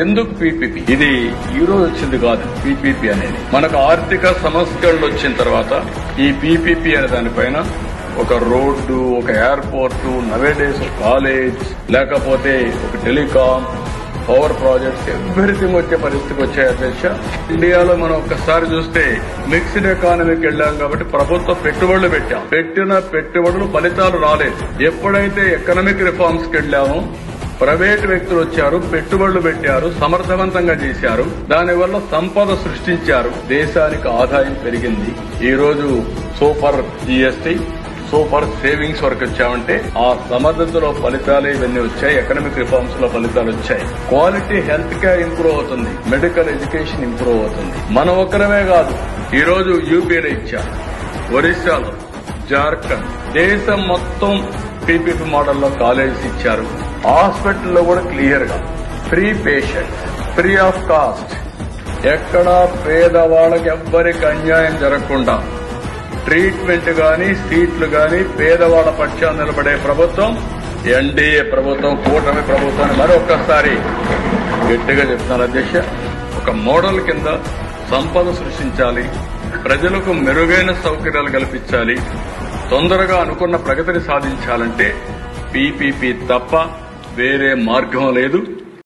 ఎందుకు పీపీపీ? ఇది ఈ రోజు వచ్చింది కాదు. పీపీపీ అనేది మనకు ఆర్థిక సంస్కరణలు వచ్చిన తర్వాత ఈ పీపీపీ అనే దానిపైన ఒక రోడ్డు, ఒక ఎయిర్పోర్టు, నవేడేస్ కాలేజ్, లేకపోతే ఒక టెలికాం, పవర్ ప్రాజెక్ట్స్, ఎవ్రీథింగ్ వచ్చే పరిస్థితికి వచ్చాయి అధ్యక్ష. ఇండియాలో మనం ఒక్కసారి చూస్తే మిక్స్డ్ ఎకానమీకి వెళ్ళాం కాబట్టి ప్రభుత్వ పెట్టుబడులు పెట్టాం. పెట్టిన పెట్టుబడులు ఫలితాలు రాలేదు. ఎప్పుడైతే ఎకనామిక్ రిఫార్మ్స్ కి వెళ్ళామో ప్రైవేటు వ్యక్తులు వచ్చారు, పెట్టుబడులు పెట్టారు, సమర్థవంతంగా చేశారు, దానివల్ల సంపద సృష్టించారు, దేశానికి ఆదాయం పెరిగింది. ఈ రోజు సూపర్ జీఎస్టీ, సూపర్ సేవింగ్స్ వరకు వచ్చామంటే ఆ సమర్థతలో ఫలితాలు ఇవన్నీ వచ్చాయి. ఎకనామిక్ రిఫార్మ్స్ లో ఫలితాలు వచ్చాయి. క్వాలిటీ హెల్త్ కేర్ ఇంప్రూవ్ అవుతుంది, మెడికల్ ఎడ్యుకేషన్ ఇంప్రూవ్ అవుతుంది. మనం ఒక్కరమే కాదు, ఈ రోజు యూపీలో ఇచ్చారు, ఒరిస్సాలో, జార్ఖండ్, దేశం మొత్తం పీపీపీ మోడల్లో కాలేజెస్ ఇచ్చారు. హాస్పిటల్లో కూడా క్లియర్ గా free patient, free of cost, ఎక్కడా పేదవాళ్ళకి ఎవ్వరికి అన్యాయం జరగకుండా ట్రీట్మెంట్ గాని, సీట్లు గాని పేదవాళ్ల పక్షాన్ని నిలబడే ప్రభుత్వం ఎన్డీఏ ప్రభుత్వం, కూటమి ప్రభుత్వాన్ని మరొక్కసారి గట్టిగా చెప్తున్నారు అధ్యక్ష. ఒక మోడల్ కింద సంపద సృష్టించాలి, ప్రజలకు మెరుగైన సౌకర్యాలు కల్పించాలి, తొందరగా అనుకున్న ప్రగతిని సాధించాలంటే పీపీపీ తప్ప వేరే మార్గం లేదు.